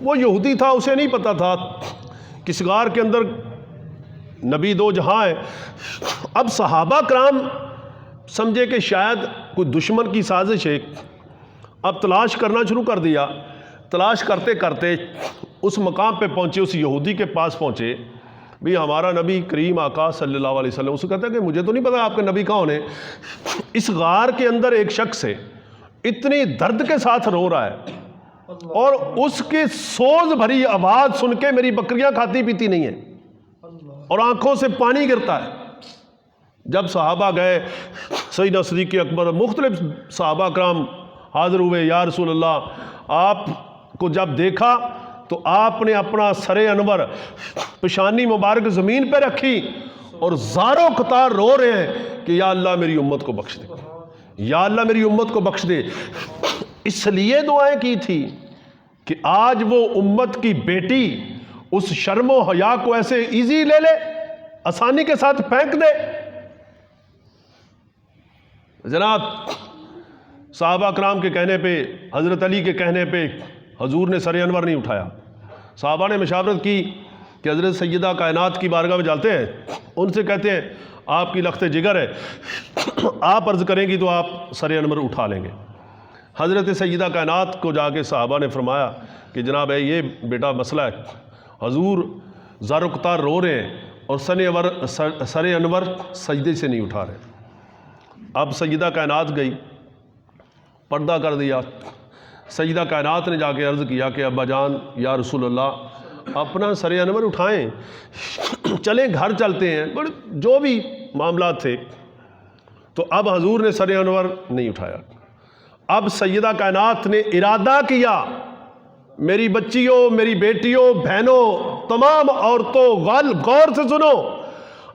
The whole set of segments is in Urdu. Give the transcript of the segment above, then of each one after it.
وہ یہودی تھا، اسے نہیں پتا تھا کہ غار کے اندر نبی دو جہاں ہے۔ اب صحابہ کرام سمجھے کہ شاید کوئی دشمن کی سازش ہے، اب تلاش کرنا شروع کر دیا۔ تلاش کرتے کرتے اس مقام پہ پہنچے، اس یہودی کے پاس پہنچے، بھی ہمارا نبی کریم آقا صلی اللہ علیہ وسلم۔ اسے کہتا ہے کہ مجھے تو نہیں پتا آپ کے نبی کون ہے۔ اس غار کے اندر ایک شخص ہے، اتنی درد کے ساتھ رو رہا ہے، اور اس کی سوز بھری آواز سن کے میری بکریاں کھاتی پیتی نہیں ہیں اور آنکھوں سے پانی گرتا ہے۔ جب صحابہ گئے، سیدنا صدیق اکبر، مختلف صحابہ کرام حاضر ہوئے، یا رسول اللہ، آپ کو جب دیکھا تو آپ نے اپنا سر انور پیشانی مبارک زمین پہ رکھی اور زاروں قطار رو رہے ہیں کہ یا اللہ میری امت کو بخش دے، یا اللہ میری امت کو بخش دے۔ اس لیے دعائیں کی تھی کہ آج وہ امت کی بیٹی اس شرم و حیا کو ایسے ایزی لے لے، آسانی کے ساتھ پھینک دے۔ جناب صحابہ کرام کے کہنے پہ، حضرت علی کے کہنے پہ حضور نے سر انور نہیں اٹھایا۔ صحابہ نے مشاورت کی کہ حضرت سیدہ کائنات کی بارگاہ میں جاتے ہیں، ان سے کہتے ہیں آپ کی لخت جگر ہے، آپ عرض کریں گی تو آپ سر انور اٹھا لیں گے۔ حضرت سیدہ کائنات کو جا کے صحابہ نے فرمایا کہ جناب یہ بیٹا مسئلہ ہے، حضور زار و قطار رو رہے ہیں اور سر انور سجدے سے نہیں اٹھا رہے۔ اب سیدہ کائنات گئی، پردہ کر دیا۔ سیدہ کائنات نے جا کے عرض کیا کہ ابا جان، یا رسول اللہ، اپنا سر انور اٹھائیں، چلیں گھر چلتے ہیں، جو بھی معاملات تھے۔ تو اب حضور نے سر انور نہیں اٹھایا۔ اب سیدہ کائنات نے ارادہ کیا، میری بچیوں، میری بیٹیوں، بہنوں، تمام عورتوں، غور سے سنو،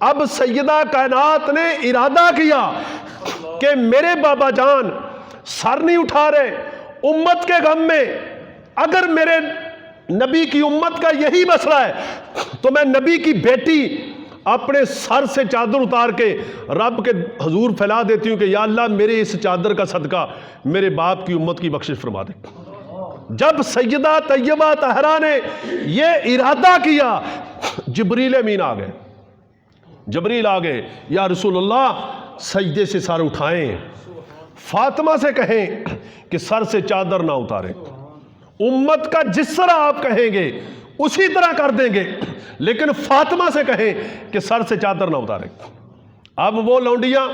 اب سیدہ کائنات نے ارادہ کیا کہ میرے بابا جان سر نہیں اٹھا رہے امت کے غم میں، اگر میرے نبی کی امت کا یہی مسئلہ ہے تو میں نبی کی بیٹی اپنے سر سے چادر اتار کے رب کے حضور پھیلا دیتی ہوں کہ یا اللہ میرے اس چادر کا صدقہ میرے باپ کی امت کی بخشش فرما دے۔ جب سیدہ طیبہ طاہرہ نے یہ ارادہ کیا، جبریل امین آ گئے، جبریل آ گئے، یا رسول اللہ سجدے سے سر اٹھائیں، فاطمہ سے کہیں کہ سر سے چادر نہ اتاریں، امت کا جس طرح آپ کہیں گے اسی طرح کر دیں گے، لیکن فاطمہ سے کہیں کہ سر سے چادر نہ اتاریں۔ اب وہ لونڈیاں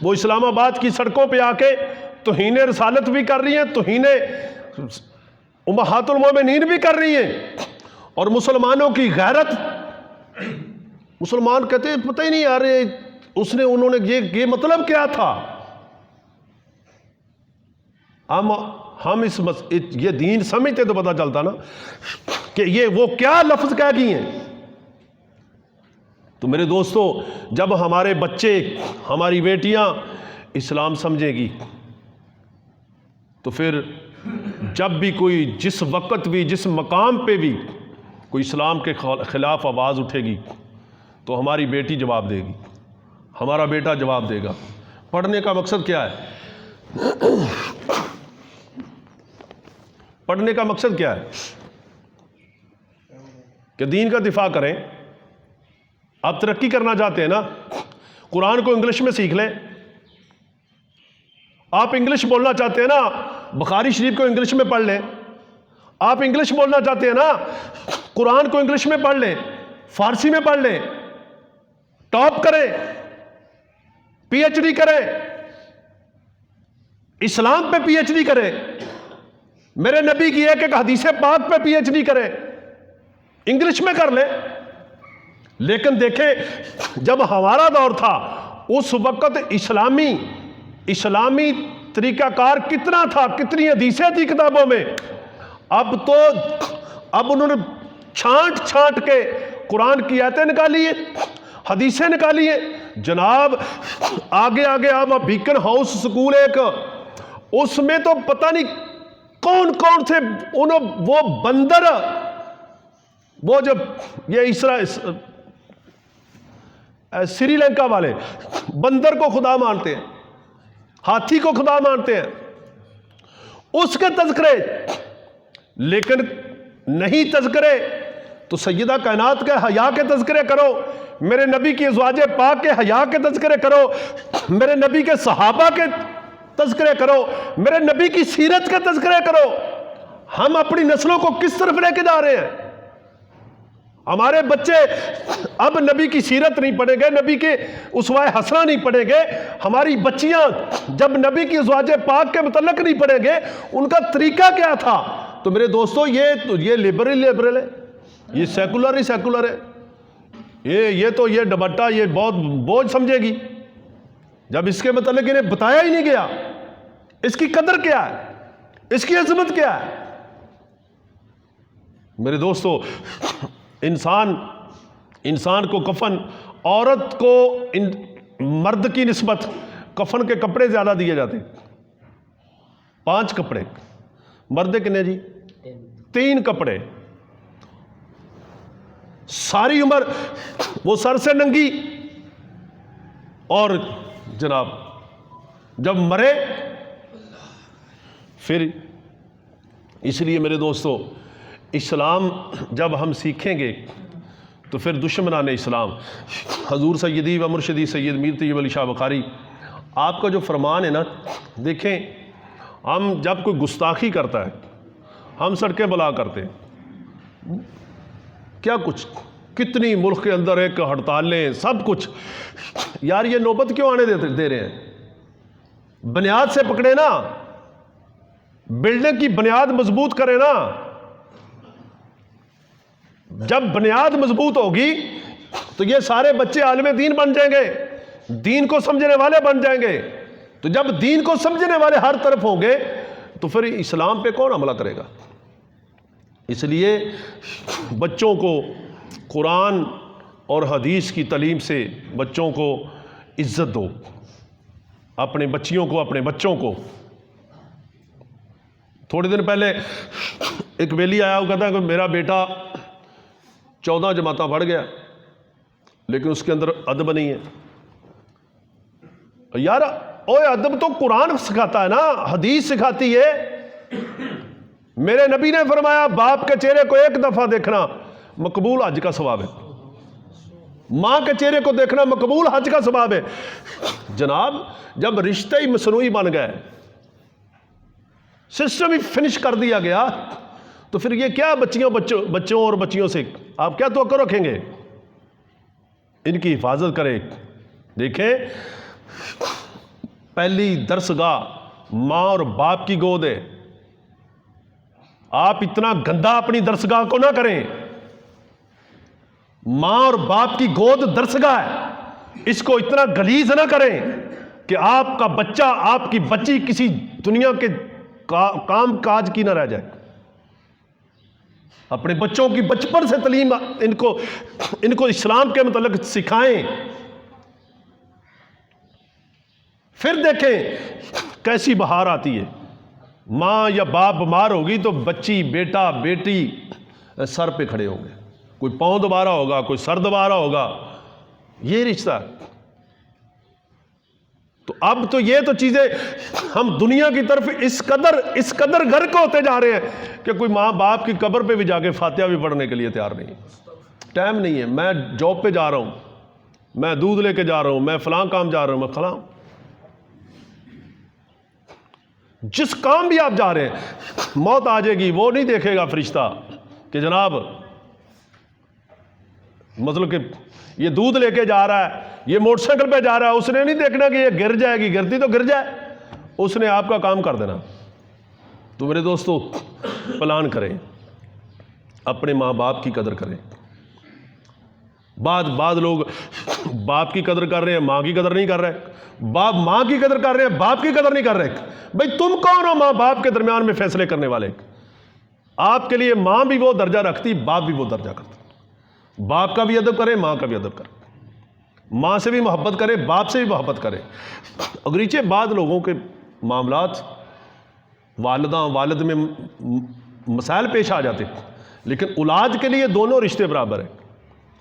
وہ اسلام آباد کی سڑکوں پہ آ کے توہین رسالت بھی کر رہی ہیں، توہین امہات المومنین بھی کر رہی ہیں، اور مسلمانوں کی غیرت، مسلمان کہتے ہیں پتہ ہی نہیں آ رہے انہوں نے یہ مطلب کیا تھا۔ ہم یہ دین سمجھتے تو پتہ چلتا نا کہ یہ وہ کیا لفظ کہہ گئی ہیں۔ تو میرے دوستو، جب ہمارے بچے، ہماری بیٹیاں اسلام سمجھیں گی تو پھر جب بھی کوئی، جس وقت بھی، جس مقام پہ بھی کوئی اسلام کے خلاف آواز اٹھے گی تو ہماری بیٹی جواب دے گی، ہمارا بیٹا جواب دے گا۔ پڑھنے کا مقصد کیا ہے؟ پڑھنے کا مقصد کیا ہے؟ کہ دین کا دفاع کریں۔ آپ ترقی کرنا چاہتے ہیں نا، قرآن کو انگلش میں سیکھ لیں۔ آپ انگلش بولنا چاہتے ہیں نا، بخاری شریف کو انگلش میں پڑھ لیں۔ آپ انگلش بولنا چاہتے ہیں نا، قرآن کو انگلش میں پڑھ لیں، فارسی میں پڑھ لیں، ٹاپ کریں، پی ایچ ڈی کریں، اسلام پہ پی ایچ ڈی کریں، میرے نبی کی ایک حدیث پاک پہ پی ایچ ڈی کریں، انگلش میں کر لیں۔ لیکن دیکھیں جب ہمارا دور تھا اس وقت اسلامی طریقہ کار کتنا تھا، کتنی حدیثیں تھی کتابوں میں۔ اب انہوں نے چھانٹ کے قرآن کی آیتیں نکالی ہیں، حدیثیں نکالی ہیں۔ جناب آگے آپ بیکن ہاؤس سکول ایک، اس میں تو پتہ نہیں کون سے وہ بندر، وہ جب یہ سری لنکا والے بندر کو خدا مانتے ہیں، ہاتھی کو خدا مانتے ہیں، اس کے تذکرے۔ لیکن نہیں تذکرے تو سیدہ کائنات کے حیا کے تذکرے کرو، میرے نبی کی ازواج پاک کے حیا کے تذکرے کرو، میرے نبی کے صحابہ کے تذکرے کرو، میرے نبی کی سیرت کے تذکرے کرو۔ ہم اپنی نسلوں کو کس طرف لے کے جا رہے ہیں؟ ہمارے بچے اب نبی کی سیرت نہیں پڑھیں گے، نبی کے اسوہ حسنہ نہیں پڑھیں گے، ہماری بچیاں جب نبی کی ازواج پاک کے متعلق نہیں پڑھیں گے، ان کا طریقہ کیا تھا؟ تو میرے دوستو یہ لبرل ہے، یہ سیکولر ہے، یہ تو یہ ڈبٹا یہ بہت بوجھ سمجھے گی جب اس کے متعلق انہیں بتایا ہی نہیں گیا۔ اس کی قدر کیا ہے، اس کی عظمت کیا ہے؟ میرے دوستو انسان کو کفن، عورت کو مرد کی نسبت کفن کے کپڑے زیادہ دیے جاتے، 5 کپڑے، مرد کتنے جی؟ 3 کپڑے، ساری عمر وہ سر سے ننگی، اور جناب جب مرے پھر۔ اس لیے میرے دوستو اسلام جب ہم سیکھیں گے تو پھر دشمنان اسلام، حضور سیدی و مرشدی سید میر طیب علی شاہ بخاری آپ کا جو فرمان ہے نا، دیکھیں ہم جب کوئی گستاخی کرتا ہے ہم سڑکیں بلا کرتے ہیں، کیا کچھ کتنی ملک کے اندر ایک ہڑتالیں سب کچھ، یار یہ نوبت کیوں آنے دے رہے ہیں؟ بنیاد سے پکڑے نا، بلڈنگ کی بنیاد مضبوط کرے نا، جب بنیاد مضبوط ہوگی تو یہ سارے بچے عالم دین بن جائیں گے، دین کو سمجھنے والے بن جائیں گے۔ تو جب دین کو سمجھنے والے ہر طرف ہوں گے تو پھر اسلام پہ کون حملہ کرے گا؟ اس لیے بچوں کو قرآن اور حدیث کی تعلیم سے بچوں کو عزت دو، اپنے بچوں کو۔ تھوڑے دن پہلے ایک بیلی آیا، وہ کہتا ہے کہ میرا بیٹا 14 جماعتیں پڑھ گیا لیکن اس کے اندر ادب نہیں ہے۔ یار ادب تو قرآن سکھاتا ہے نا، حدیث سکھاتی ہے۔ میرے نبی نے فرمایا باپ کے چہرے کو ایک دفعہ دیکھنا مقبول حج کا ثواب ہے، ماں کے چہرے کو دیکھنا مقبول حج کا ثواب ہے۔ جناب جب رشتے ہی مصنوعی بن گئے، سسٹم ہی فنش کر دیا گیا، تو پھر یہ کیا بچوں اور بچیوں سے آپ کیا توقع رکھیں گے؟ ان کی حفاظت کریں۔ دیکھیں پہلی درسگاہ ماں اور باپ کی گود ہے، آپ اتنا گندا اپنی درسگاہ کو نہ کریں۔ ماں اور باپ کی گود درسگاہ ہے، اس کو اتنا غلیظ نہ کریں کہ آپ کا بچہ آپ کی بچی کسی دنیا کے کام کاج کی نہ رہ جائے۔ اپنے بچوں کی بچپن سے تعلیم ان کو اسلام کے متعلق سکھائیں، پھر دیکھیں کیسی بہار آتی ہے۔ ماں یا باپ بیمار ہوگی تو بچی بیٹا بیٹی سر پہ کھڑے ہوں گے، کوئی پاؤں دبا رہا ہوگا، کوئی سر دبا رہا ہوگا، یہ رشتہ۔ تو اب تو یہ تو چیزیں ہم دنیا کی طرف اس قدر غرق ہوتے جا رہے ہیں کہ کوئی ماں باپ کی قبر پہ بھی جا کے فاتحہ بھی پڑھنے کے لیے تیار نہیں، ٹائم نہیں ہے، میں جاب پہ جا رہا ہوں، میں دودھ لے کے جا رہا ہوں، میں فلاں کام جا رہا ہوں، میں فلاں، جس کام بھی آپ جا رہے ہیں موت آ جائے گی، وہ نہیں دیکھے گا فرشتہ کہ جناب مطلب کہ یہ دودھ لے کے جا رہا ہے، یہ موٹر سائیکل پہ جا رہا ہے، اس نے نہیں دیکھنا کہ یہ گر جائے گی، گرتی تو گر جائے، اس نے آپ کا کام کر دینا۔ تو میرے دوستو پلان کریں، اپنے ماں باپ کی قدر کریں۔ بعد لوگ باپ کی قدر کر رہے ہیں، ماں کی قدر نہیں کر رہے، باپ ماں کی قدر کر رہے ہیں، باپ کی قدر نہیں کر رہے۔ بھئی تم کون ہو ماں باپ کے درمیان میں فیصلے کرنے والے؟ آپ کے لیے ماں بھی وہ درجہ رکھتی، باپ بھی وہ درجہ کرتا۔ باپ کا بھی ادب کرے، ماں کا بھی ادب کرے، ماں سے بھی محبت کرے، باپ سے بھی محبت کرے۔ اگرچہ بعض لوگوں کے معاملات والد میں مسائل پیش آ جاتے، لیکن اولاد کے لیے دونوں رشتے برابر ہیں،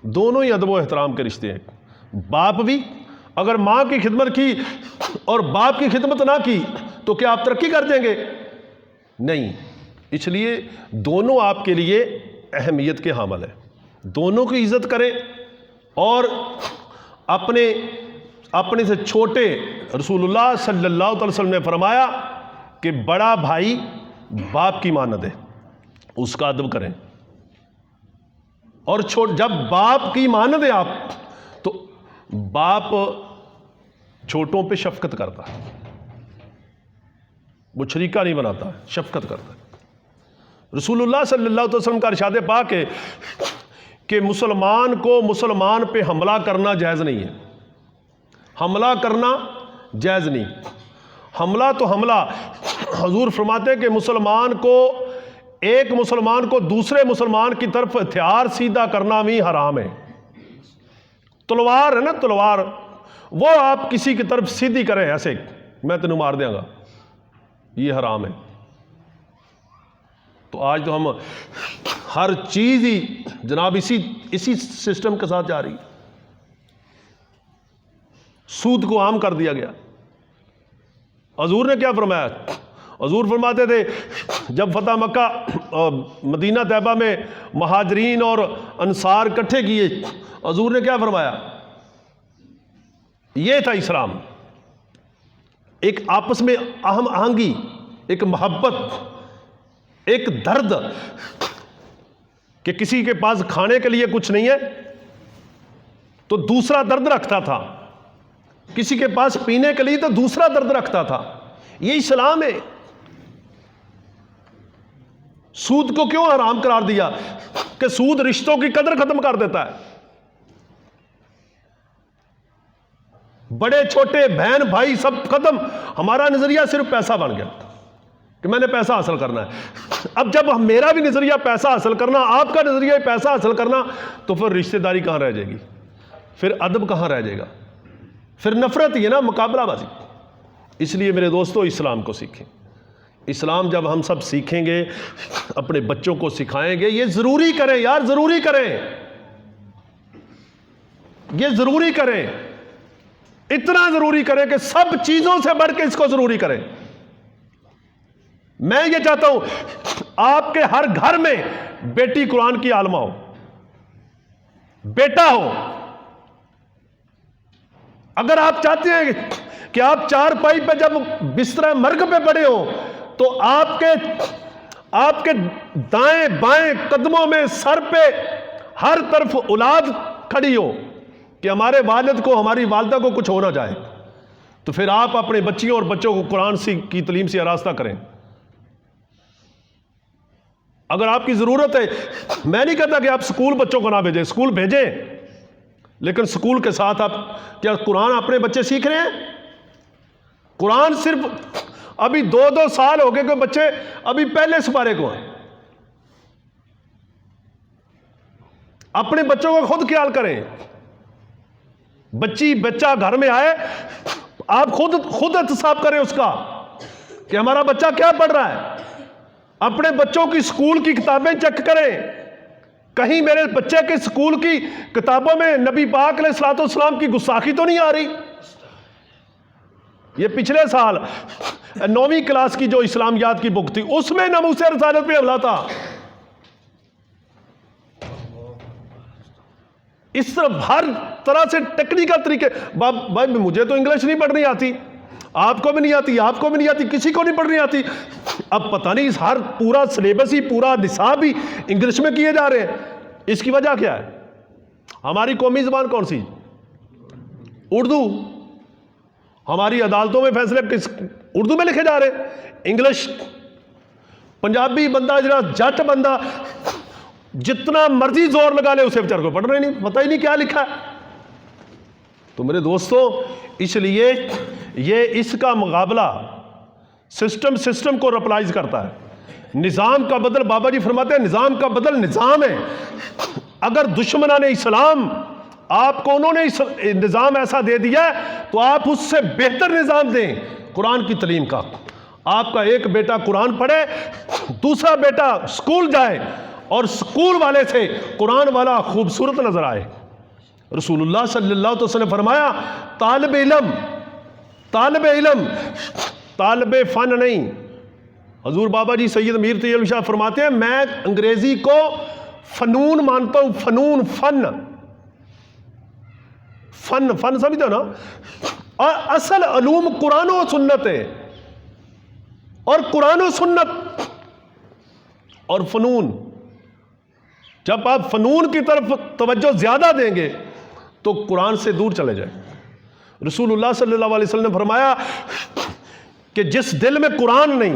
دونوں ہی ادب و احترام کے رشتے ہیں۔ باپ بھی اگر ماں کی خدمت کی اور باپ کی خدمت نہ کی تو کیا آپ ترقی کر دیں گے؟ نہیں۔ اس لیے دونوں آپ کے لیے اہمیت کے حامل ہیں. دونوں کی عزت کریں, اور اپنے سے چھوٹے, رسول اللہ صلی اللہ علیہ وسلم نے فرمایا کہ بڑا بھائی باپ کی مانند ہے, اس کا ادب کریں. اور جب باپ کی مانند ہے آپ, تو باپ چھوٹوں پہ شفقت کرتا ہے, وہ شریکہ نہیں بناتا, شفقت کرتا ہے. رسول اللہ صلی اللہ علیہ وسلم کا ارشاد پاک ہے کہ مسلمان کو مسلمان پہ حملہ کرنا جائز نہیں ہے. حملہ کرنا جائز نہیں. حملہ تو حملہ, حضور فرماتے ہیں کہ ایک مسلمان کو دوسرے مسلمان کی طرف ہتھیار سیدھا کرنا بھی حرام ہے. تلوار ہے نا, تلوار, وہ آپ کسی کی طرف سیدھی کریں ایسے, میں تینوں مار دیا گا, یہ حرام ہے. تو آج تو ہم ہر چیز ہی جناب اسی سسٹم کے ساتھ جا رہی. سود کو عام کر دیا گیا. حضور نے کیا فرمایا؟ حضور فرماتے تھے جب فتح مکہ مدینہ طیبہ میں مہاجرین اور انصار اکٹھے کیے, حضور نے کیا فرمایا؟ یہ تھا اسلام, ایک آپس میں ہم آہنگی, ایک محبت, ایک درد, کہ کسی کے پاس کھانے کے لیے کچھ نہیں ہے تو دوسرا درد رکھتا تھا, کسی کے پاس پینے کے لیے تو دوسرا درد رکھتا تھا. یہ اسلام ہے. سود کو کیوں حرام قرار دیا؟ کہ سود رشتوں کی قدر ختم کر دیتا ہے. بڑے چھوٹے, بہن بھائی سب ختم. ہمارا نظریہ صرف پیسہ بن گیا کہ میں نے پیسہ حاصل کرنا ہے. اب جب میرا بھی نظریہ پیسہ حاصل کرنا, آپ کا نظریہ پیسہ حاصل کرنا, تو پھر رشتہ داری کہاں رہ جائے گی؟ پھر ادب کہاں رہ جائے گا؟ پھر نفرت ہی ہے نا, مقابلہ بازی. اس لیے میرے دوستو اسلام کو سیکھیں. اسلام جب ہم سب سیکھیں گے, اپنے بچوں کو سکھائیں گے. یہ ضروری کریں یار, ضروری کریں, یہ ضروری کریں, اتنا ضروری کریں کہ سب چیزوں سے بڑھ کے اس کو ضروری کریں. میں یہ چاہتا ہوں آپ کے ہر گھر میں بیٹی قرآن کی عالمہ ہو, بیٹا ہو. اگر آپ چاہتے ہیں کہ آپ چارپائی پہ جب بستر مرگ پہ پڑے ہو تو آپ کے دائیں بائیں قدموں میں, سر پہ ہر طرف اولاد کھڑی ہو کہ ہمارے والد کو, ہماری والدہ کو کچھ ہونا جائے, تو پھر آپ اپنے بچیوں اور بچوں کو قرآن کی تعلیم سے آراستہ کریں. اگر آپ کی ضرورت ہے, میں نہیں کہتا کہ آپ سکول بچوں کو نہ بھیجیں, سکول بھیجیں, لیکن سکول کے ساتھ آپ کیا قرآن اپنے بچے سیکھ رہے ہیں؟ قرآن صرف ابھی 2 سال ہو گئے کہ بچے ابھی پہلے سپارے کو ہیں. اپنے بچوں کو خود خیال کریں. بچہ گھر میں آئے, آپ خود احتساب کریں اس کا کہ ہمارا بچہ کیا پڑھ رہا ہے. اپنے بچوں کی سکول کی کتابیں چیک کریں, کہیں میرے بچے کے سکول کی کتابوں میں نبی پاک علیہ الصلوۃ والسلام کی گستاخی تو نہیں آ رہی. یہ پچھلے سال 9ویں کلاس کی جو اسلامیات کی بک تھی, اس میں ناموس رسالت پہ حملہ تھا. اس طرح ہر طرح سے ٹیکنیکل طریقے. بھائی مجھے تو انگلش نہیں پڑھنی آتی, آپ کو بھی نہیں آتی, آپ کو بھی نہیں آتی, کسی کو نہیں پڑھنی آتی. اب پتہ نہیں ہر پورا سلیبس ہی, پورا نصاب ہی انگلش میں کیے جا رہے ہیں. اس کی وجہ کیا ہے؟ ہماری قومی زبان کون سی؟ اردو. ہماری عدالتوں میں فیصلے اردو میں لکھے جا رہے ہیں. انگلش, پنجابی بندہ, جٹ بندہ جتنا مرضی زور لگا لے, اسے بیچارے کو پڑھ رہے نہیں, پتہ ہی نہیں کیا لکھا ہے. تو میرے دوستو, اس لیے یہ اس کا مقابلہ سسٹم کو رپلائز کرتا ہے. نظام کا بدل, بابا جی فرماتے ہیں نظام کا بدل نظام ہے. اگر دشمنان اسلام آپ کو انہوں نے نظام ایسا دے دیا ہے تو آپ اس سے بہتر نظام دیں قرآن کی تعلیم کا. آپ کا ایک بیٹا قرآن پڑھے, دوسرا بیٹا سکول جائے اور سکول والے سے قرآن والا خوبصورت نظر آئے. رسول اللہ صلی اللہ علیہ وسلم نے فرمایا طالب علم طالب فن نہیں. حضور بابا جی سید میر تیغ شاہ فرماتے ہیں میں انگریزی کو فنون مانتا ہوں، فنون، فن سمجھو نا. اور اصل علوم قرآن و سنت ہے، اور قرآن و سنت اور فنون. جب آپ فنون کی طرف توجہ زیادہ دیں گے تو قرآن سے دور چلے جائیں. رسول اللہ صلی اللہ علیہ وسلم نے فرمایا کہ جس دل میں قرآن نہیں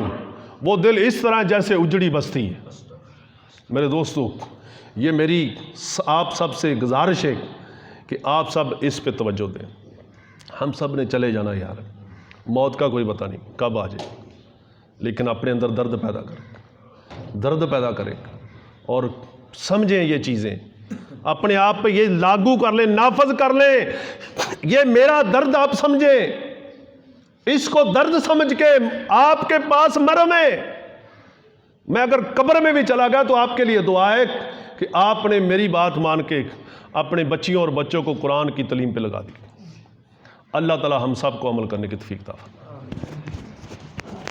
وہ دل اس طرح جیسے اجڑی بستی ہے. میرے دوستو، یہ میری آپ سب سے گزارش ہے کہ آپ سب اس پہ توجہ دیں. ہم سب نے چلے جانا یار، موت کا کوئی پتہ نہیں کب آ جائے، لیکن اپنے اندر درد پیدا کریں اور سمجھیں یہ چیزیں، اپنے آپ پہ یہ لاگو کر لیں، نافذ کر لیں. یہ میرا درد آپ سمجھیں، اس کو درد سمجھ کے آپ کے پاس مرم ہے. میں اگر قبر میں بھی چلا گیا تو آپ کے لیے دعا ہے کہ آپ نے میری بات مان کے اپنے بچیوں اور بچوں کو قرآن کی تعلیم پہ لگا دی. اللہ تعالی ہم سب کو عمل کرنے کی توفیق عطا فرمائے.